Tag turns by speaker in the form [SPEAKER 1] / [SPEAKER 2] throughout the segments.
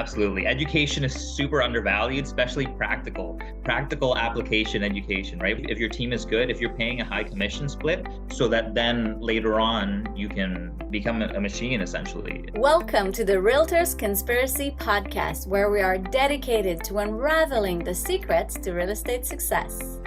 [SPEAKER 1] Absolutely. Education is super undervalued, especially practical application education, right? If your team is good, if you're paying a high commission split, so that then later on you can become a machine essentially.
[SPEAKER 2] Welcome to the Realtors Conspiracy Podcast, where we are dedicated to unraveling the secrets to real estate success.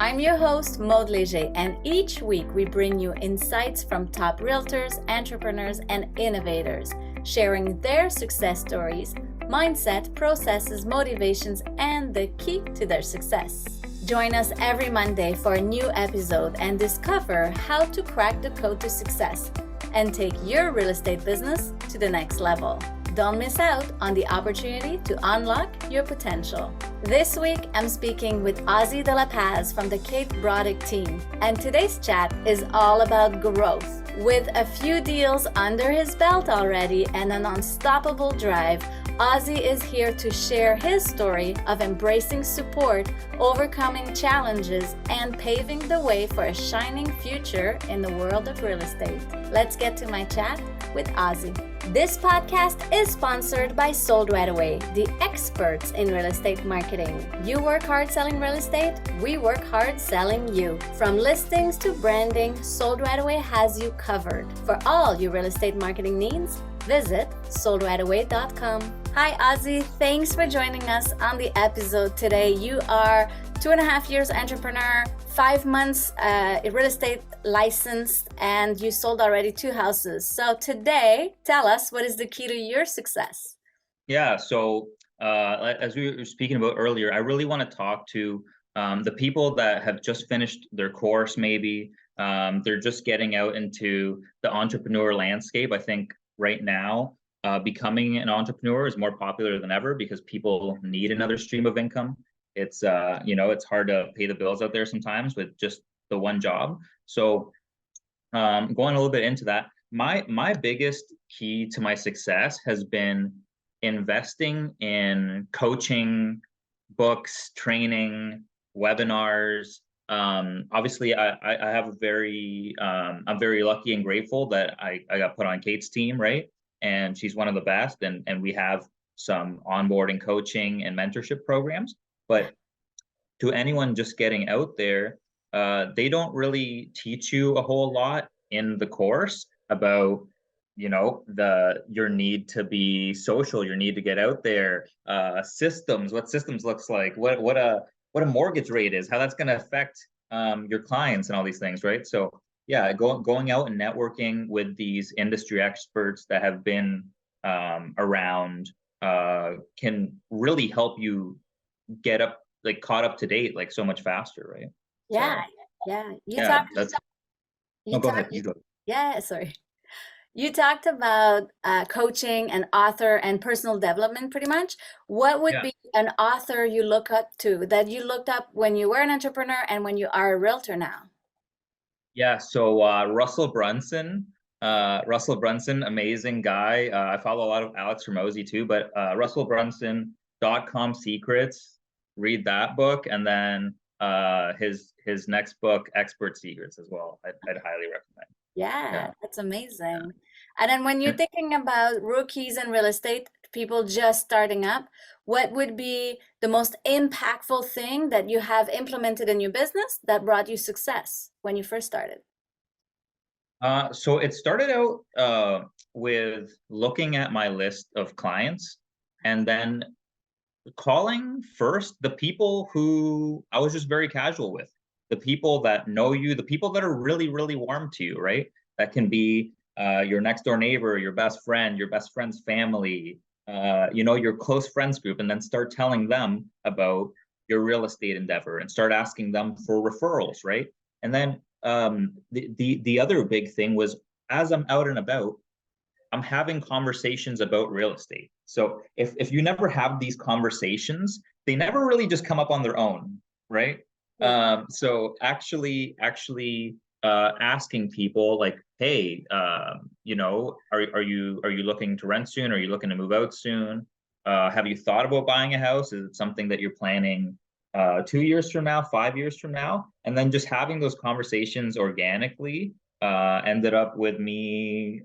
[SPEAKER 2] I'm your host, Maud Léger, and each week we bring you insights from top realtors, entrepreneurs, and innovators, sharing their success stories, mindset, processes, motivations, and the key to their success. Join us every Monday for a new episode and discover how to crack the code to success and take your real estate business to the next level. Don't miss out on the opportunity to unlock your potential. This week, I'm speaking with Ozzy De La Paz from the Kate Broddick team, and today's chat is all about growth. With a few deals under his belt already and an unstoppable drive, Ozzy is here to share his story of embracing support, overcoming challenges, and paving the way for a shining future in the world of real estate. Let's get to my chat with Ozzy. This podcast is sponsored by Sold Right Away, the experts in real estate marketing. You work hard selling real estate, we work hard selling you. From listings to branding, Sold Right Away has you covered. For all your real estate marketing needs, visit soldrightaway.com. Hi Ozzy, thanks for joining us on the episode today. You are 2.5 years entrepreneur, 5 months real estate licensed, and you sold already 2 houses. So today, tell us, what is the key to your success?
[SPEAKER 1] Yeah, so as we were speaking about earlier, I really want to talk to the people that have just finished their course, maybe. They're just getting out into the entrepreneur landscape. I think right now, becoming an entrepreneur is more popular than ever because people need another stream of income. It's it's hard to pay the bills out there sometimes with just the one job. So going a little bit into that, my biggest key to my success has been investing in coaching, books, training, webinars. Obviously I have I'm very lucky and grateful that I got put on Kate's team, right? And she's one of the best, and we have some onboarding, coaching, and mentorship programs. But to anyone just getting out there, they don't really teach you a whole lot in the course about, your need to be social, your need to get out there, systems, what systems looks like, what a mortgage rate is, how that's going to affect your clients and all these things, right? So yeah, going out and networking with these industry experts that have been around can really help you get caught up to date so much faster, right?
[SPEAKER 2] Yeah,
[SPEAKER 1] So,
[SPEAKER 2] yeah.
[SPEAKER 1] Go ahead. You go.
[SPEAKER 2] Yeah, sorry. You talked about coaching and author and personal development pretty much. What would be an author you look up to that you looked up when you were an entrepreneur and when you are a realtor now?
[SPEAKER 1] Yeah, so Russell Brunson, amazing guy. I follow a lot of Alex Hormozi too, but russellbrunson.com secrets, read that book, and then his next book, Expert Secrets, as well. I'd highly recommend.
[SPEAKER 2] Yeah, that's amazing. And then when you're thinking about rookies in real estate, people just starting up, what would be the most impactful thing that you have implemented in your business that brought you success when you first started?
[SPEAKER 1] So it started out with looking at my list of clients and then calling first the people who I was just very casual with, the people that know you, the people that are really, really warm to you, right? That can be your next door neighbor, your best friend, your best friend's family, your close friends group, and then start telling them about your real estate endeavor and start asking them for referrals, right? And then the other big thing was, as I'm out and about, I'm having conversations about real estate. So if you never have these conversations, they never really just come up on their own, right? So actually asking people like, hey, are you looking to rent soon? Are you looking to move out soon? Have you thought about buying a house? Is it something that you're planning 2 years from now, 5 years from now? And then just having those conversations organically ended up with me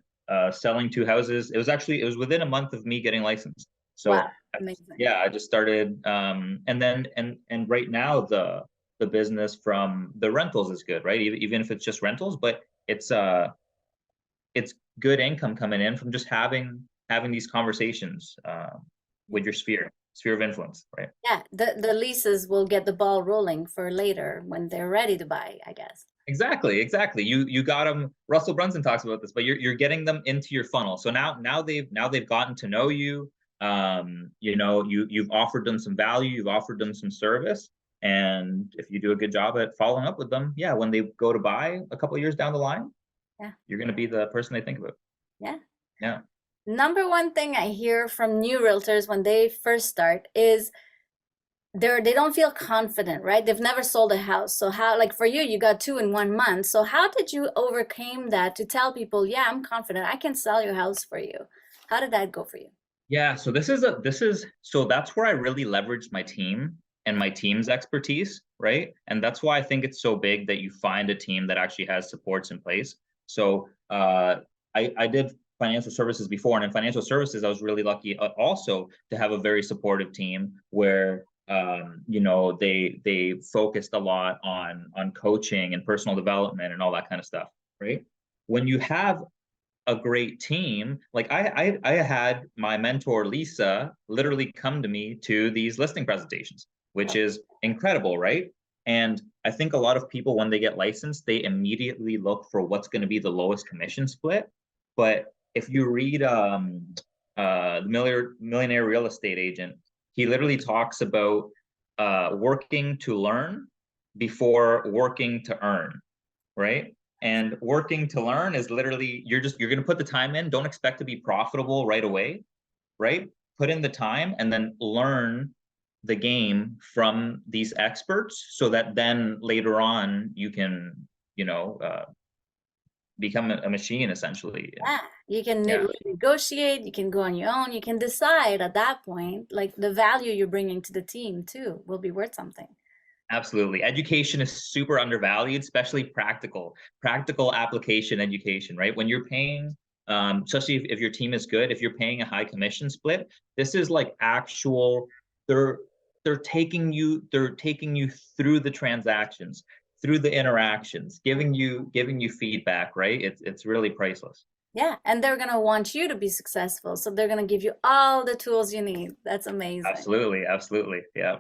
[SPEAKER 1] selling 2 houses. It was within a month of me getting licensed. So
[SPEAKER 2] Amazing.
[SPEAKER 1] Yeah, I just started, and then and right now the business from the rentals is good, right? Even if it's just rentals, but it's good income coming in from just having these conversations with your sphere of influence, right?
[SPEAKER 2] Yeah, the leases will get the ball rolling for later when they're ready to buy, I guess.
[SPEAKER 1] Exactly, exactly. You got them. Russell Brunson talks about this, but you're getting them into your funnel. So now they've gotten to know you. You know, you've offered them some value, you've offered them some service, and if you do a good job at following up with them, yeah, when they go to buy a couple of years down the line,
[SPEAKER 2] Yeah,
[SPEAKER 1] you're going to be the person they think about.
[SPEAKER 2] yeah.
[SPEAKER 1] Yeah.
[SPEAKER 2] Number one thing I hear from new realtors when they first start is they don't feel confident, right? They've never sold a house. So how, like for you, you got two in 1 month. So how did you overcome that to tell people, yeah, I'm confident, I can sell your house for you? How did that go for you?
[SPEAKER 1] Yeah, so so that's where I really leveraged my team and my team's expertise, right? And that's why I think it's so big that you find a team that actually has supports in place. So I did financial services before, and in financial services, I was really lucky also to have a very supportive team where you know they focused a lot on coaching and personal development and all that kind of stuff, right? When you have a great team. Like I had my mentor Lisa literally come to me to these listing presentations, which is incredible, right? And I think a lot of people when they get licensed, they immediately look for what's going to be the lowest commission split. But if you read the millionaire real estate agent, he literally talks about working to learn before working to earn, right? And working to learn is literally you're going to put the time in. Don't expect to be profitable right away, right? Put in the time and then learn the game from these experts so that then later on you can, you know, become a machine essentially.
[SPEAKER 2] Yeah, you can
[SPEAKER 1] Yeah.
[SPEAKER 2] negotiate, you can go on your own, you can decide at that point, like the value you're bringing to the team too will be worth something.
[SPEAKER 1] Absolutely. Education is super undervalued, especially practical application education, right? When you're paying, especially if your team is good, if you're paying a high commission split, this is like actual, they're they're taking you through the transactions, through the interactions, giving you feedback, right? It's really priceless.
[SPEAKER 2] Yeah, and they're gonna want you to be successful, so they're gonna give you all the tools you need. That's amazing.
[SPEAKER 1] Absolutely, absolutely. Yeah.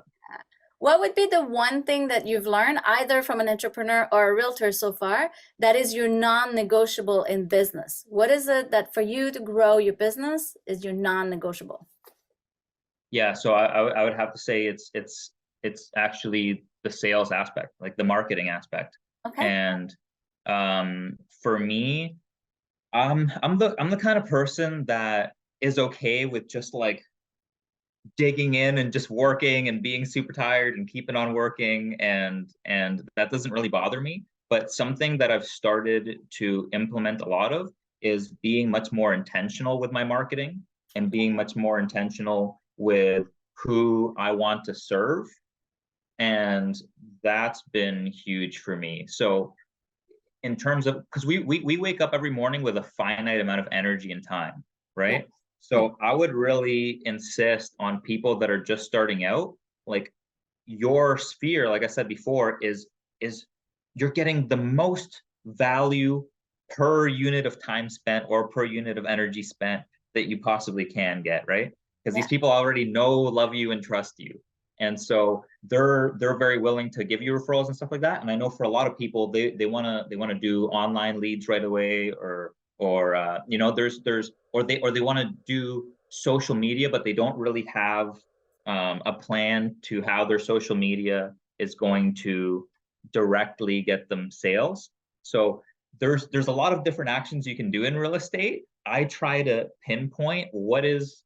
[SPEAKER 2] What would be the one thing that you've learned, either from an entrepreneur or a realtor so far, that is your non-negotiable in business? What is it that for you to grow your business is your non-negotiable?
[SPEAKER 1] Yeah, so I would have to say it's actually the sales aspect, like the marketing aspect.
[SPEAKER 2] Okay.
[SPEAKER 1] And for me, I'm the kind of person that is okay with just like digging in and just working and being super tired and keeping on working, and that doesn't really bother me. But something that I've started to implement a lot of is being much more intentional with my marketing and being much more intentional with who I want to serve. And that's been huge for me. So in terms of, because we wake up every morning with a finite amount of energy and time,
[SPEAKER 2] Yeah.
[SPEAKER 1] right?
[SPEAKER 2] Yeah.
[SPEAKER 1] So I would really insist on people that are just starting out, like your sphere, like I said before, is you're getting the most value per unit of time spent or per unit of energy spent that you possibly can get, right? Because
[SPEAKER 2] Yeah.
[SPEAKER 1] these people already know, love you, and trust you. And so they're very willing to give you referrals and stuff like that. And I know for a lot of people, they want to do online leads right away, or you know, they want to do social media, but they don't really have a plan to how their social media is going to directly get them sales. So there's a lot of different actions you can do in real estate. I try to pinpoint what is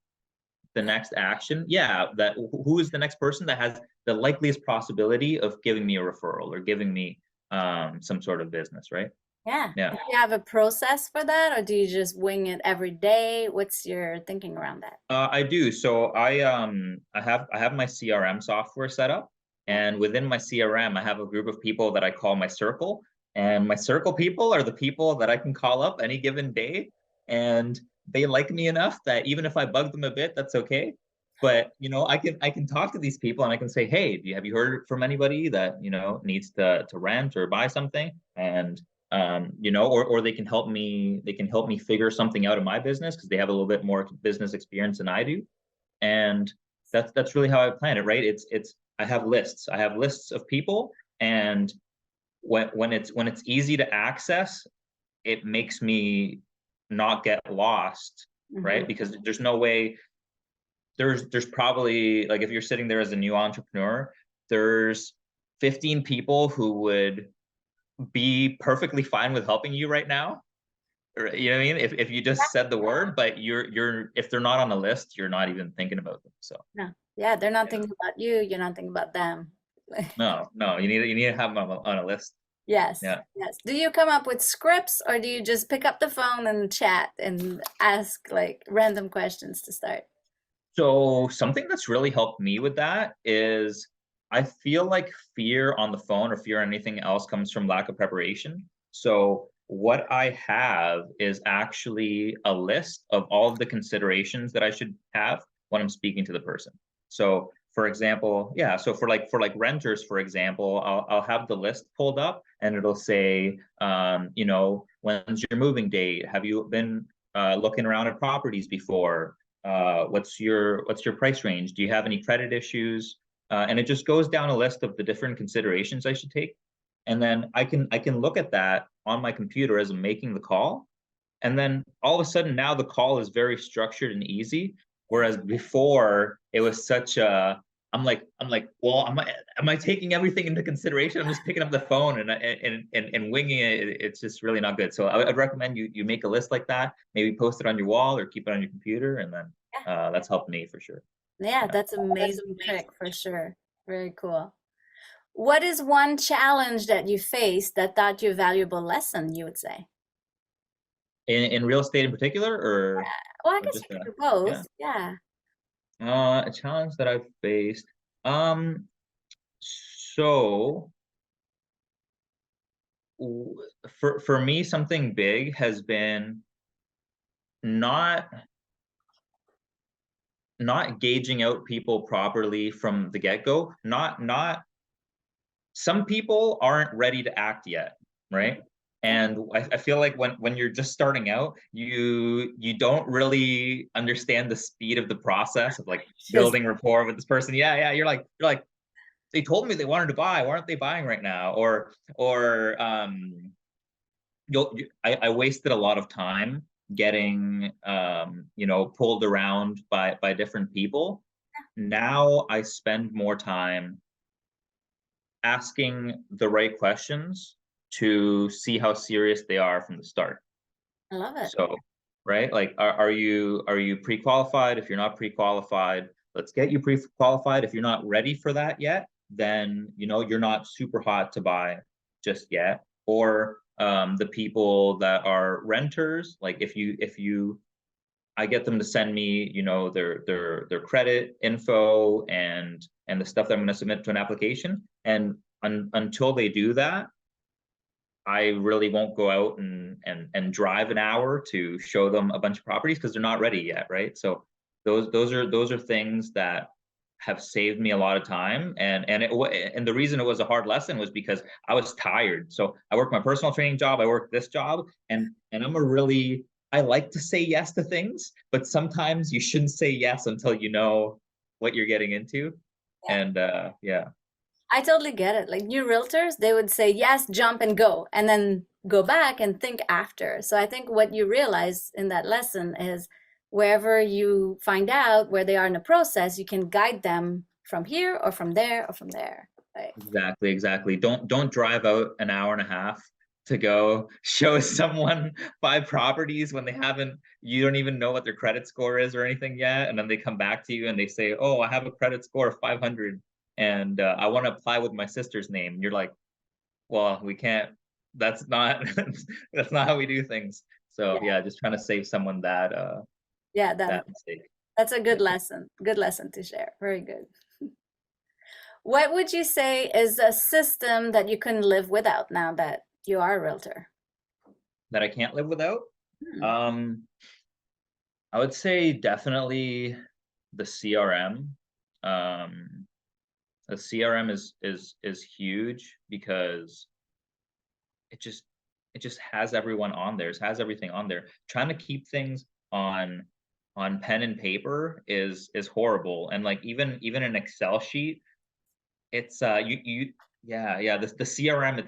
[SPEAKER 1] the next action. Yeah, that who is the next person that has the likeliest possibility of giving me a referral or giving me some sort of business, right?
[SPEAKER 2] Yeah.
[SPEAKER 1] Yeah.
[SPEAKER 2] Do you have a process for that, or do you just wing it every day? What's your thinking around that?
[SPEAKER 1] I do. So I have my CRM software set up,
[SPEAKER 2] Yeah.
[SPEAKER 1] and within my CRM, I have a group of people that I call my circle. And my circle people are the people that I can call up any given day, and they like me enough that even if I bug them a bit, that's okay. But I can talk to these people and I can say, hey, have you heard from anybody that needs to rent or buy something? And or they can help me figure something out in my business because they have a little bit more business experience than I do. And that's really how I plan it, right? It's I have lists. I have lists of people, and when it's easy to access, it makes me not get lost,
[SPEAKER 2] Mhm.
[SPEAKER 1] right? Because there's no way there's probably, like, if you're sitting there as a new entrepreneur, there's 15 people who would be perfectly fine with helping you right now. You know what I mean? If you just said the word, but you're if they're not on the list, you're not even thinking about them. So
[SPEAKER 2] No. Yeah, they're not
[SPEAKER 1] yeah,
[SPEAKER 2] thinking about you, you're not thinking about them.
[SPEAKER 1] no, you need to have them on a list.
[SPEAKER 2] Yes,
[SPEAKER 1] Yeah.
[SPEAKER 2] yes. Do you come up with scripts or do you just pick up the phone and chat and ask like random questions to start?
[SPEAKER 1] So something that's really helped me with that is I feel like fear on the phone or fear on anything else comes from lack of preparation. So what I have is actually a list of all of the considerations that I should have when I'm speaking to the person. So for example, yeah, so for like renters, for example, I'll have the list pulled up and it'll say, when's your moving date? Have you been looking around at properties before? What's your price range? Do you have any credit issues? And it just goes down a list of the different considerations I should take. And then I can look at that on my computer as I'm making the call. And then all of a sudden now the call is very structured and easy. Whereas before it was such a well, am I taking everything into consideration? I'm just picking up the phone and winging it. It's just really not good. So I'd recommend you make a list like that, maybe post it on your wall or keep it on your computer, and then
[SPEAKER 2] Yeah,
[SPEAKER 1] that's helped me for sure.
[SPEAKER 2] yeah,
[SPEAKER 1] Yeah.
[SPEAKER 2] that's amazing trick for sure. Very cool. What is one challenge that you faced that taught you a valuable lesson, you would say?
[SPEAKER 1] In real estate in particular,
[SPEAKER 2] Well, I
[SPEAKER 1] or
[SPEAKER 2] guess
[SPEAKER 1] just
[SPEAKER 2] you could do both.
[SPEAKER 1] yeah.
[SPEAKER 2] Yeah.
[SPEAKER 1] A challenge that I've faced. Um, so for me, something big has been not not gauging out people properly from the get-go. Not Some people aren't ready to act yet, right?
[SPEAKER 2] Okay.
[SPEAKER 1] And I feel like when you're just starting out, you don't really understand the speed of the process of like
[SPEAKER 2] Just
[SPEAKER 1] building rapport with this person. Yeah, yeah. You're like, they told me they wanted to buy. Why aren't they buying right now? Or I wasted a lot of time getting pulled around by different people. Now I spend more time asking the right questions to see how serious they are from the start.
[SPEAKER 2] I love it.
[SPEAKER 1] So, right, like, are you pre-qualified? If you're not pre-qualified, let's get you pre-qualified. If you're not ready for that yet, then you're not super hot to buy just yet. Or the people that are renters, like, if you I get them to send me, their credit info and the stuff that I'm going to submit to an application. And until they do that, I really won't go out and drive an hour to show them a bunch of properties because they're not ready yet, right? So those are things that have saved me a lot of time. And the reason it was a hard lesson was because I was tired. So I worked my personal training job, I worked this job, and I like to say yes to things, but sometimes you shouldn't say yes until you know what you're getting into.
[SPEAKER 2] Yeah.
[SPEAKER 1] And yeah.
[SPEAKER 2] I totally get it. Like new realtors, they would say yes, jump and go, and then go back and think after. So I think what you realize in that lesson is wherever you find out where they are in the process, you can guide them from here or from there or from there. Right.
[SPEAKER 1] Exactly, exactly. Don't drive out an hour and a half to go show someone 5 properties when you don't even know what their credit score is or anything yet. And then they come back to you and they say, oh, I have a credit score of 500 and I want to apply with my sister's name. And you're like, well, we can't, that's not, that's not how we do things. So
[SPEAKER 2] Yeah.
[SPEAKER 1] yeah, just trying to save someone
[SPEAKER 2] Yeah,
[SPEAKER 1] that mistake.
[SPEAKER 2] that's a
[SPEAKER 1] Yeah.
[SPEAKER 2] good lesson. Good lesson to share. Very good. What would you say is a system that you couldn't live without now that you are a realtor?
[SPEAKER 1] That I can't live without.
[SPEAKER 2] Hmm.
[SPEAKER 1] Um, I would say definitely the CRM. Um, the CRM is huge because it just it just has everyone on there. It has everything on there. Trying to keep things on pen and paper is horrible. And like even an Excel sheet, it's you yeah, the CRM,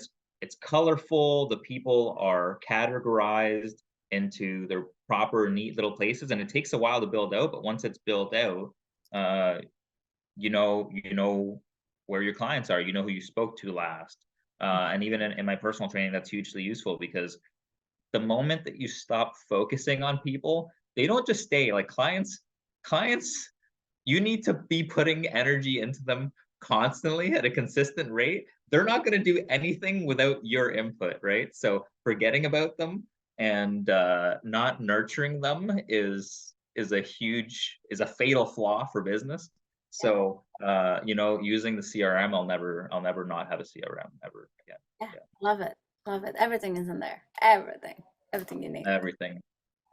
[SPEAKER 1] it's colorful, the people are categorized into their proper neat little places, and it takes a while to build out, but once it's built out, uh you know where your clients are, you know who you spoke to last. And even in my personal training, that's hugely useful because the moment that you stop focusing on people, they don't just stay. Like clients, you need to be putting energy into them constantly at a consistent rate. They're not going to do anything without your input, right? So forgetting about them and not nurturing them is a fatal flaw for business. So using the CRM, I'll never not have a CRM ever again.
[SPEAKER 2] Yeah,
[SPEAKER 1] Yeah,
[SPEAKER 2] love it. Love it. Everything is in there. Everything you need.
[SPEAKER 1] everything.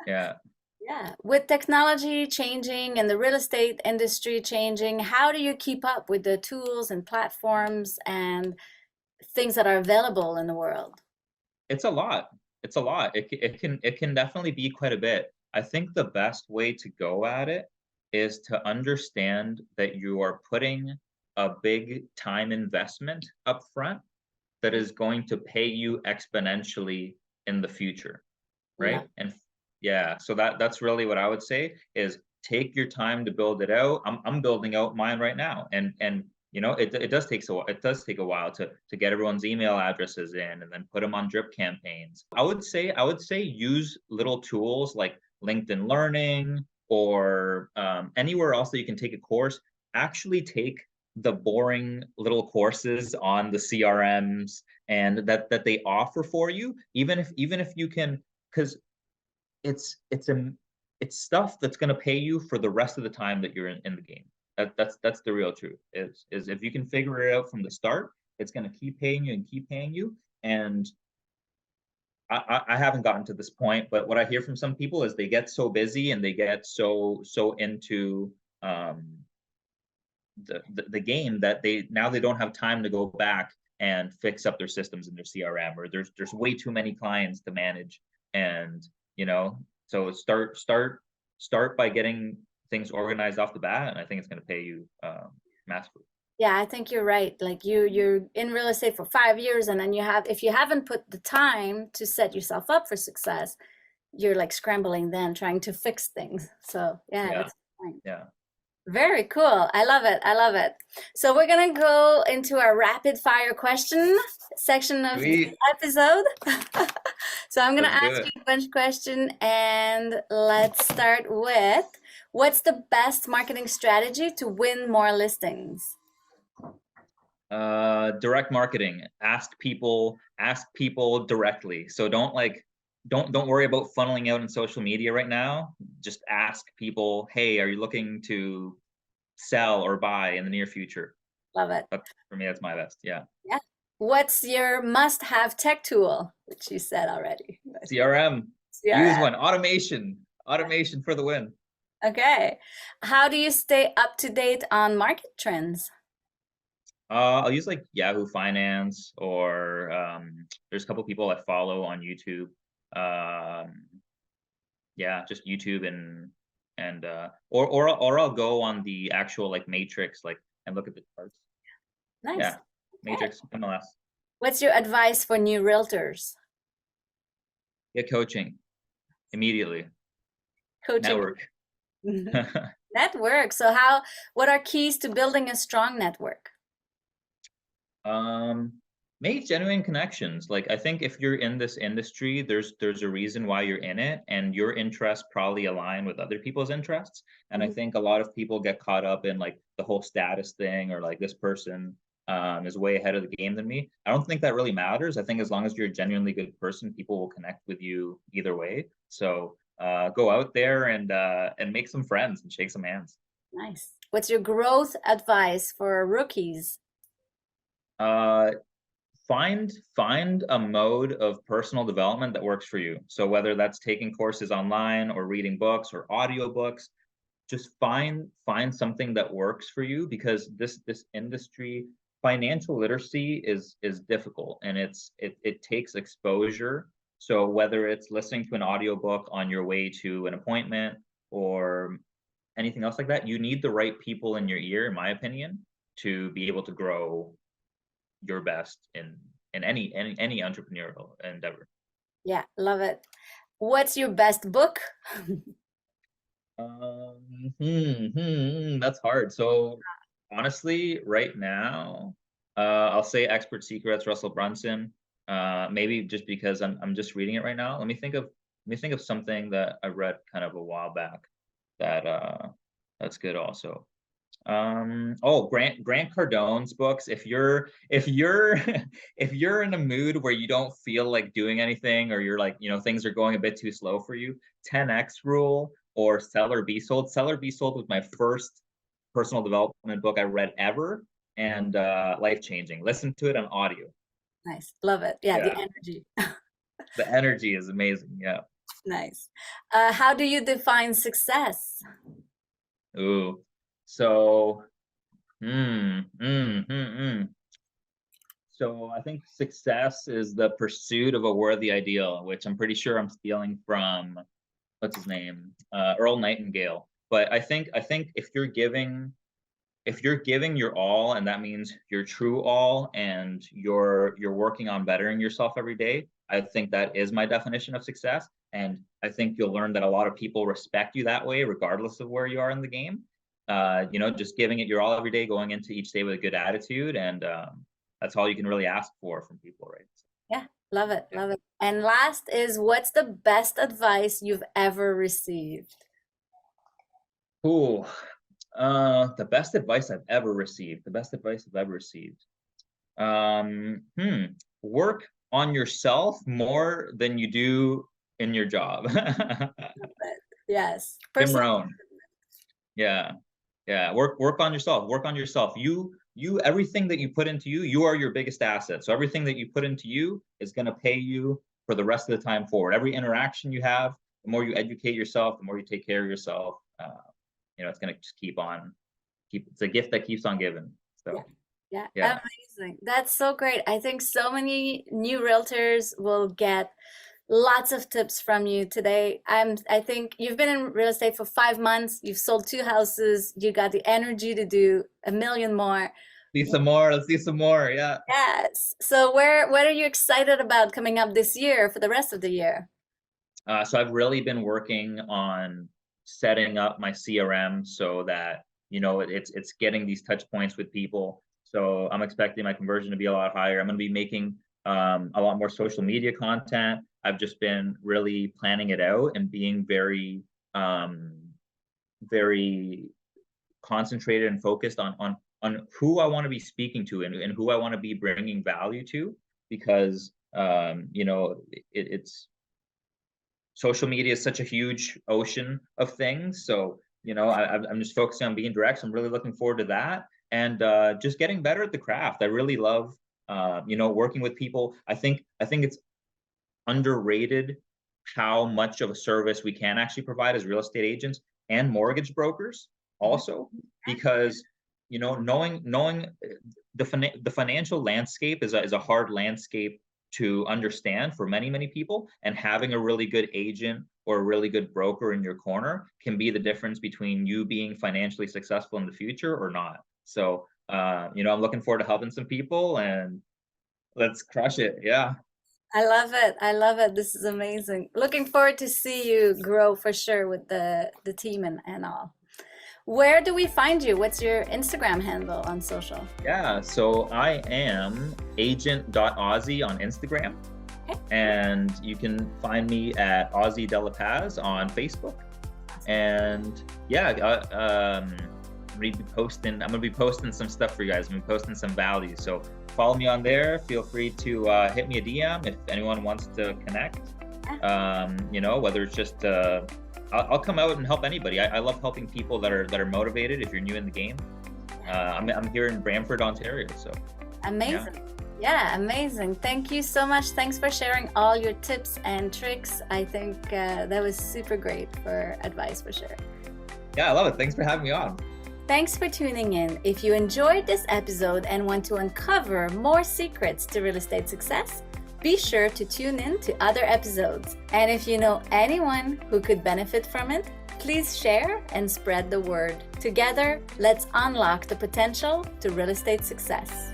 [SPEAKER 1] Yeah.
[SPEAKER 2] Yeah. With technology changing and the real estate industry changing, how do you keep up with the tools and platforms and things that are available in the world?
[SPEAKER 1] It's a lot. It's a lot. It can definitely be quite a bit. I think the best way to go at it is to understand that you are putting a big time investment up front that is going to pay you exponentially in the future,
[SPEAKER 2] Love.
[SPEAKER 1] right? And yeah, so that's really what I would say is take your time to build it out. I'm building out mine right now, and it does take a while to get everyone's email addresses in and then put them on drip campaigns. I would say use little tools like LinkedIn Learning or anywhere else that you can take a course. Actually take the boring little courses on the CRMs and that they offer for you, even if you can, because it's it's stuff that's going to pay you for the rest of the time that you're in the game. That's the real truth. Is if you can figure it out from the start, it's going to keep paying you and keep paying you. And I haven't gotten to this point, but what I hear from some people is they get so busy and they get so into um, the game that they don't have time to go back and fix up their systems in their CRM, or there's way too many clients to manage. And so start by getting things organized off the bat, and I think it's going to pay you massively.
[SPEAKER 2] Yeah, I think you're right. Like you're in real estate for 5 years, and then if you haven't put the time to set yourself up for success, you're like scrambling then trying to fix things. So yeah,
[SPEAKER 1] Yeah,
[SPEAKER 2] that's fine.
[SPEAKER 1] yeah.
[SPEAKER 2] Very cool. I love it. I love it. So we're gonna go into our rapid fire question section of the
[SPEAKER 1] Sweet.
[SPEAKER 2] episode. So I'm gonna
[SPEAKER 1] Let's do
[SPEAKER 2] ask
[SPEAKER 1] it.
[SPEAKER 2] you a bunch of questions, and let's start with, what's the best marketing strategy to win more listings?
[SPEAKER 1] Direct marketing. Ask people directly. So don't worry about funneling out in social media right now. Just ask people, hey, are you looking to sell or buy in the near future?
[SPEAKER 2] Love it.
[SPEAKER 1] That's for me, that's my best. Yeah.
[SPEAKER 2] Yeah. What's your must-have tech tool, which you said already?
[SPEAKER 1] CRM. Use
[SPEAKER 2] CRM.
[SPEAKER 1] one. Automation for the win.
[SPEAKER 2] Okay. How do you stay up to date on market trends?
[SPEAKER 1] I'll use like Yahoo Finance, or there's a couple people I follow on YouTube. Um, yeah, just YouTube and or I'll go on the actual like Matrix, like, and look at the charts.
[SPEAKER 2] Nice.
[SPEAKER 1] Yeah,
[SPEAKER 2] Okay.
[SPEAKER 1] Matrix MLS.
[SPEAKER 2] What's your advice for new realtors?
[SPEAKER 1] Get coaching immediately.
[SPEAKER 2] Coaching.
[SPEAKER 1] Network.
[SPEAKER 2] Network. So what are keys to building a strong network?
[SPEAKER 1] Make genuine connections. Like, I think if you're in this industry, there's a reason why you're in it, and your interests probably align with other people's interests. And I think a lot of people get caught up in like the whole status thing, or like this person is way ahead of the game than me. I don't think that really matters. I think as long as you're a genuinely good person, people will connect with you either way. So go out there and make some friends and shake some hands.
[SPEAKER 2] Nice. What's your growth advice for rookies?
[SPEAKER 1] Uh, find a mode of personal development that works for you. So whether that's taking courses online or reading books or audiobooks, just find something that works for you, because this industry, financial literacy is difficult, and it takes exposure. So whether it's listening to an audiobook on your way to an appointment or anything else like that, you need the right people in your ear, in my opinion, to be able to grow your best in any entrepreneurial endeavor.
[SPEAKER 2] Yeah, love it. What's your best book?
[SPEAKER 1] That's hard. So honestly, right now, I'll say Expert Secrets, Russell Brunson. Maybe just because I'm just reading it right now. Let me think of something that I read kind of a while back that that's good also. Oh, Grant Cardone's books. If you're if you're in a mood where you don't feel like doing anything, or you're like, things are going a bit too slow for you, 10x rule or Sell or Be Sold. Sell or Be Sold was my first personal development book I read ever, and life changing. Listen to it on audio.
[SPEAKER 2] Nice, love it. Yeah, the
[SPEAKER 1] Yeah,
[SPEAKER 2] energy.
[SPEAKER 1] the energy is amazing. Yeah.
[SPEAKER 2] Nice. How do you define success?
[SPEAKER 1] Ooh. So, mm, mm, mm, mm. So I think success is the pursuit of a worthy ideal, which I'm pretty sure I'm stealing from, what's his name, Earl Nightingale. But I think if you're giving your all, and that means your true all, and you're working on bettering yourself every day, I think that is my definition of success. And I think you'll learn that a lot of people respect you that way, regardless of where you are in the game. Just giving it your all every day, going into each day with a good attitude, and that's all you can really ask for from people, right?
[SPEAKER 2] Yeah, love it,
[SPEAKER 1] Yeah.
[SPEAKER 2] love it. And last is, what's the best advice you've ever received?
[SPEAKER 1] Cool. The best advice I've ever received. The best advice I've ever received. Um, hmm. Work on yourself more than you do in your job.
[SPEAKER 2] Yes,
[SPEAKER 1] Jim
[SPEAKER 2] personal.
[SPEAKER 1] Rohn. Yeah. Yeah. Work on yourself. Work on yourself. Everything that you put into you, you are your biggest asset. So everything that you put into you is going to pay you for the rest of the time forward. Every interaction you have, the more you educate yourself, the more you take care of yourself. It's going to just it's a gift that keeps on giving.
[SPEAKER 2] Yeah,
[SPEAKER 1] So
[SPEAKER 2] yeah,
[SPEAKER 1] yeah.
[SPEAKER 2] amazing. That's so great. I think so many new realtors will get lots of tips from you today. I think you've been in real estate for 5 months. You've sold 2 houses. You got the energy to do a million more.
[SPEAKER 1] See some more. Let's see some more. Yeah.
[SPEAKER 2] Yes. So what are you excited about coming up this year for the rest of the year?
[SPEAKER 1] So I've really been working on setting up my CRM so that it's getting these touch points with people. So I'm expecting my conversion to be a lot higher. I'm going to be making a lot more social media content. I've just been really planning it out and being very concentrated and focused on who I want to be speaking to, and who I want to be bringing value to, because it's social media is such a huge ocean of things. So I'm just focusing on being direct. So I'm really looking forward to that, and just getting better at the craft. I really love working with people. I think it's underrated how much of a service we can actually provide as real estate agents and mortgage brokers also, because knowing the financial landscape is a hard landscape to understand for many people, and having a really good agent or a really good broker in your corner can be the difference between you being financially successful in the future or not. So I'm looking forward to helping some people, and let's crush it. Yeah.
[SPEAKER 2] I love it. I love it. This is amazing. Looking forward to see you grow for sure with the team and all. Where do we find you? What's your Instagram handle on social?
[SPEAKER 1] Yeah, so I am agent.aussie on Instagram,
[SPEAKER 2] Okay.
[SPEAKER 1] and you can find me at Aussie De La Paz on Facebook. And yeah, I'm gonna be posting some stuff for you guys. I'm gonna be posting some values. So follow me on there. Feel free to hit me a DM if anyone wants to connect. Whether it's just I'll come out and help anybody. I love helping people that are motivated. If you're new in the game, I'm here in Brantford, Ontario. So
[SPEAKER 2] Amazing. Yeah, amazing. Thank you so much. Thanks for sharing all your tips and tricks. I think that was super great for advice for sure.
[SPEAKER 3] Yeah, I love it. Thanks for having me on.
[SPEAKER 2] Thanks for tuning in. If you enjoyed this episode and want to uncover more secrets to real estate success, be sure to tune in to other episodes. And if you know anyone who could benefit from it, please share and spread the word. Together, let's unlock the potential to real estate success.